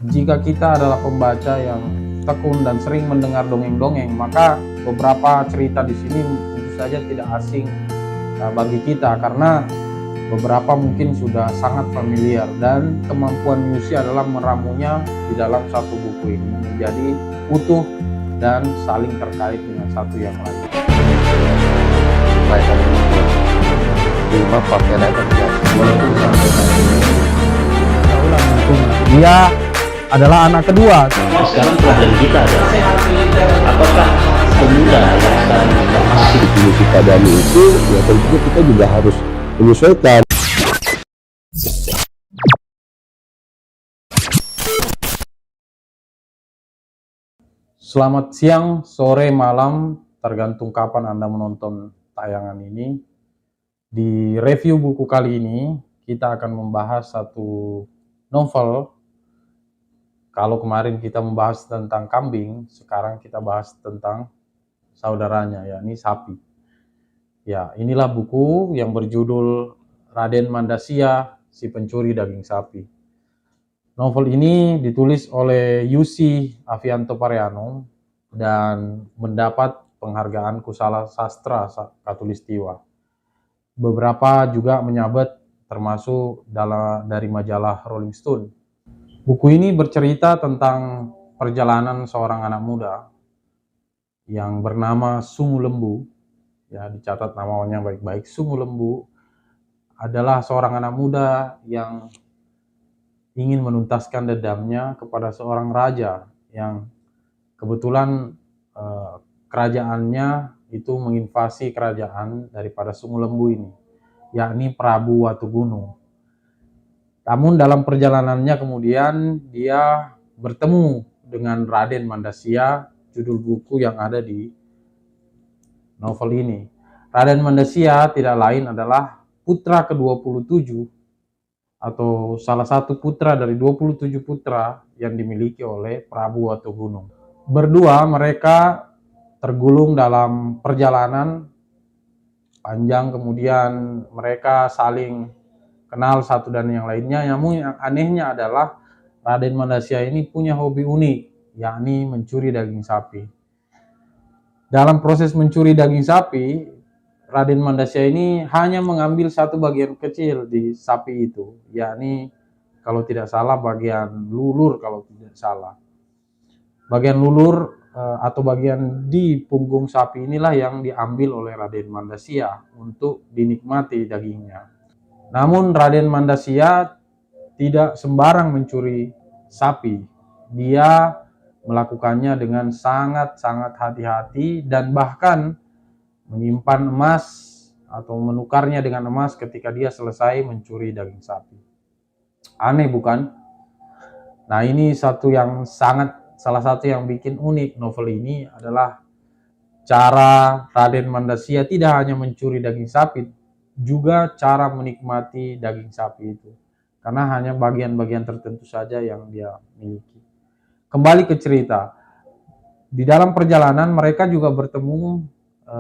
Jika kita adalah pembaca yang tekun dan sering mendengar dongeng-dongeng, maka beberapa cerita di sini tentu saja tidak asing bagi kita karena beberapa mungkin sudah sangat familiar, dan kemampuan Yusi adalah meramunya di dalam satu buku ini menjadi utuh dan saling terkait dengan satu yang lain. Dia adalah anak kedua. Sekarang problem kita adalah apakah pemuda yang sekarang masih dipilih kita dari itu, ya tentunya kita juga harus menyesuaikan. Selamat siang, sore, malam, tergantung kapan Anda menonton tayangan ini. Di review buku kali ini, kita akan membahas satu novel. Kalau kemarin kita membahas tentang kambing, sekarang kita bahas tentang saudaranya, yakni sapi. Ya, inilah buku yang berjudul Raden Mandasya, si pencuri daging sapi. Novel ini ditulis oleh Yusi Avianto Pariano dan mendapat penghargaan Kusala Sastra Katulistiwa. Beberapa juga menyabet, termasuk dari majalah Rolling Stone. Buku ini bercerita tentang perjalanan seorang anak muda yang bernama Sungu Lembu. Ya, dicatat namanya baik-baik. Sungu Lembu adalah seorang anak muda yang ingin menuntaskan dendamnya kepada seorang raja yang kebetulan kerajaannya itu menginvasi kerajaan daripada Sungu Lembu ini, yakni Prabu Watugunung. Namun dalam perjalanannya kemudian dia bertemu dengan Raden Mandasya, judul buku yang ada di novel ini. Raden Mandasya tidak lain adalah putra ke-27 atau salah satu putra dari 27 putra yang dimiliki oleh Prabu Watugunung. Berdua mereka tergulung dalam perjalanan panjang, kemudian mereka saling kenal satu dan yang lainnya. Namun yang anehnya adalah Raden Mandasya ini punya hobi unik, yakni mencuri daging sapi. Dalam proses mencuri daging sapi, Raden Mandasya ini hanya mengambil satu bagian kecil di sapi itu, yakni kalau tidak salah bagian lulur, kalau tidak salah. Bagian lulur atau bagian di punggung sapi inilah yang diambil oleh Raden Mandasya untuk dinikmati dagingnya. Namun Raden Mandasya tidak sembarang mencuri sapi. Dia melakukannya dengan sangat-sangat hati-hati dan bahkan menyimpan emas atau menukarnya dengan emas ketika dia selesai mencuri daging sapi. Aneh bukan? Nah, ini salah satu yang bikin unik novel ini adalah cara Raden Mandasya tidak hanya mencuri daging sapi, juga cara menikmati daging sapi itu. Karena hanya bagian-bagian tertentu saja yang dia miliki. Kembali ke cerita. Di dalam perjalanan mereka juga bertemu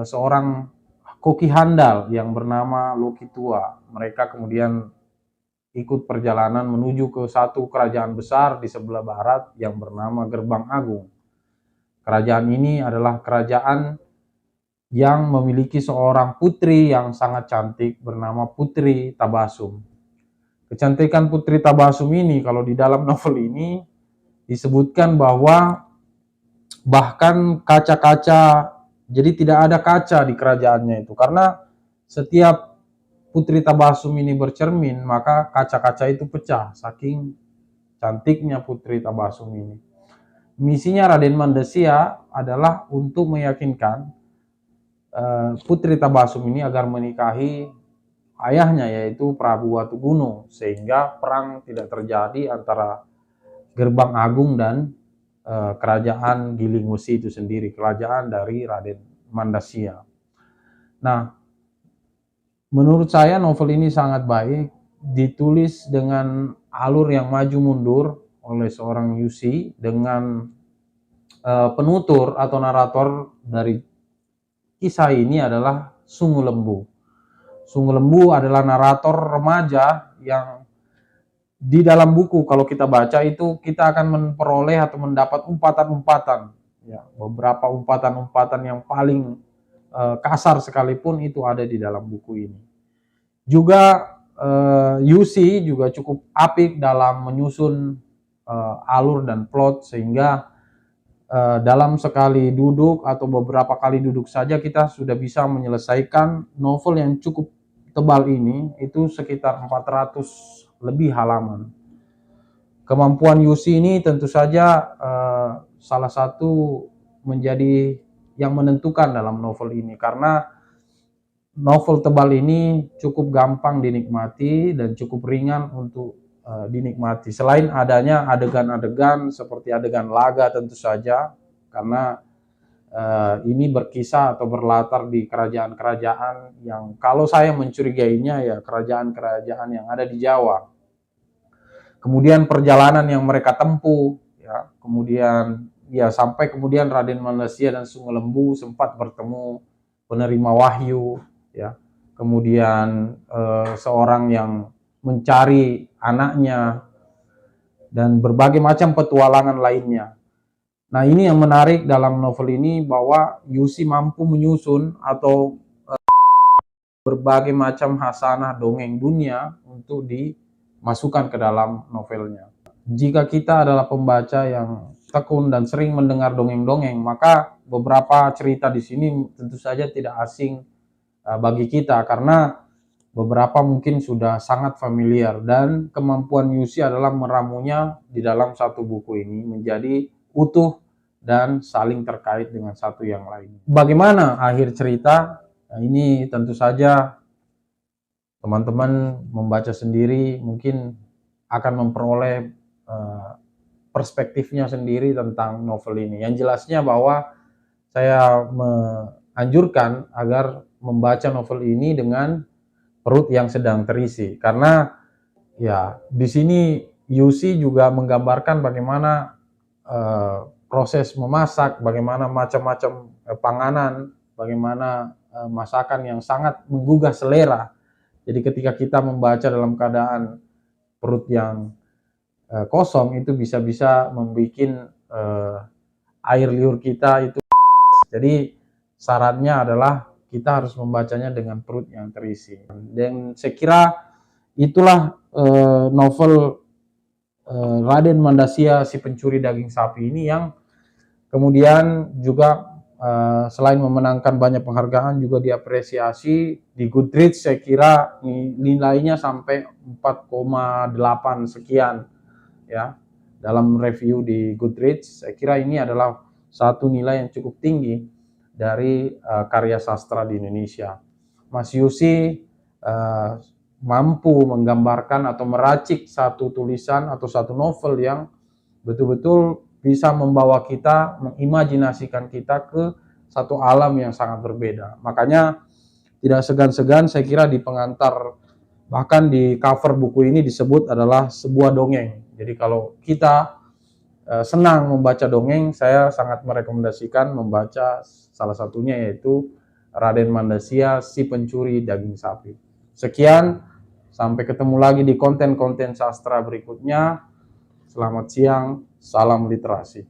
seorang koki handal yang bernama Loki Tua. Mereka kemudian ikut perjalanan menuju ke satu kerajaan besar di sebelah barat yang bernama Gerbang Agung. Kerajaan ini adalah kerajaan yang memiliki seorang putri yang sangat cantik bernama Putri Tabasum. Kecantikan Putri Tabasum ini, kalau di dalam novel ini disebutkan bahwa bahkan kaca-kaca, jadi tidak ada kaca di kerajaannya itu, karena setiap Putri Tabasum ini bercermin, maka kaca-kaca itu pecah, saking cantiknya Putri Tabasum ini. Misinya Raden Mandasya adalah untuk meyakinkan Putri Tabasum ini agar menikahi ayahnya, yaitu Prabu Watugunung, sehingga perang tidak terjadi antara Gerbang Agung dan kerajaan Giling Wesi itu sendiri, kerajaan dari Raden Mandasya. Nah, menurut saya novel ini sangat baik, ditulis dengan alur yang maju mundur oleh seorang Yusi, dengan penutur atau narator dari kisah ini adalah Sungu Lembu. Sungu Lembu adalah narator remaja yang di dalam buku kalau kita baca itu kita akan memperoleh atau mendapat umpatan-umpatan, ya, beberapa umpatan-umpatan yang paling kasar sekalipun itu ada di dalam buku ini. Juga Yusi juga cukup apik dalam menyusun alur dan plot, sehingga dalam sekali duduk atau beberapa kali duduk saja kita sudah bisa menyelesaikan novel yang cukup tebal ini, itu sekitar 400 lebih halaman. Kemampuan Yusi ini tentu saja salah satu menjadi yang menentukan dalam novel ini, karena novel tebal ini cukup gampang dinikmati dan cukup ringan untuk dinikmati. Selain adanya adegan-adegan seperti adegan laga tentu saja, karena ini berkisah atau berlatar di kerajaan-kerajaan yang kalau saya mencurigainya ya kerajaan-kerajaan yang ada di Jawa. Kemudian perjalanan yang mereka tempuh, ya, kemudian ya sampai kemudian Raden Mandasya dan Sunggulembu sempat bertemu penerima wahyu, ya. Kemudian seorang yang mencari anaknya dan berbagai macam petualangan lainnya. Nah, ini yang menarik dalam novel ini, bahwa Yusi mampu menyusun atau berbagai macam hasanah dongeng dunia untuk dimasukkan ke dalam novelnya. Jika kita adalah pembaca yang tekun dan sering mendengar dongeng-dongeng, maka beberapa cerita di sini tentu saja tidak asing bagi kita, karena beberapa mungkin sudah sangat familiar, dan kemampuan Yusi adalah meramunya di dalam satu buku ini menjadi utuh dan saling terkait dengan satu yang lain. Bagaimana akhir cerita? Nah, ini tentu saja teman-teman membaca sendiri mungkin akan memperoleh perspektifnya sendiri tentang novel ini. Yang jelasnya bahwa saya menganjurkan agar membaca novel ini dengan perut yang sedang terisi, karena ya di sini Yusi juga menggambarkan bagaimana proses memasak, bagaimana macam-macam panganan, bagaimana masakan yang sangat menggugah selera. Jadi ketika kita membaca dalam keadaan perut yang kosong, itu bisa-bisa membuat air liur kita itu. Jadi sarannya adalah kita harus membacanya dengan perut yang terisi. Dan saya kira itulah novel Raden Mandasya si pencuri daging sapi ini yang kemudian juga selain memenangkan banyak penghargaan juga diapresiasi di Goodreads. Saya kira nilainya sampai 4,8 sekian, ya, dalam review di Goodreads. Saya kira ini adalah satu nilai yang cukup tinggi dari karya sastra di Indonesia. Mas Yusi mampu menggambarkan atau meracik satu tulisan atau satu novel yang betul-betul bisa membawa kita, mengimajinasikan kita ke satu alam yang sangat berbeda. Makanya tidak segan-segan saya kira di pengantar, bahkan di cover buku ini disebut adalah sebuah dongeng. Jadi kalau kita senang membaca dongeng, saya sangat merekomendasikan membaca salah satunya yaitu Raden Mandasya si pencuri daging sapi. Sekian, sampai ketemu lagi di konten-konten sastra berikutnya. Selamat siang, salam literasi.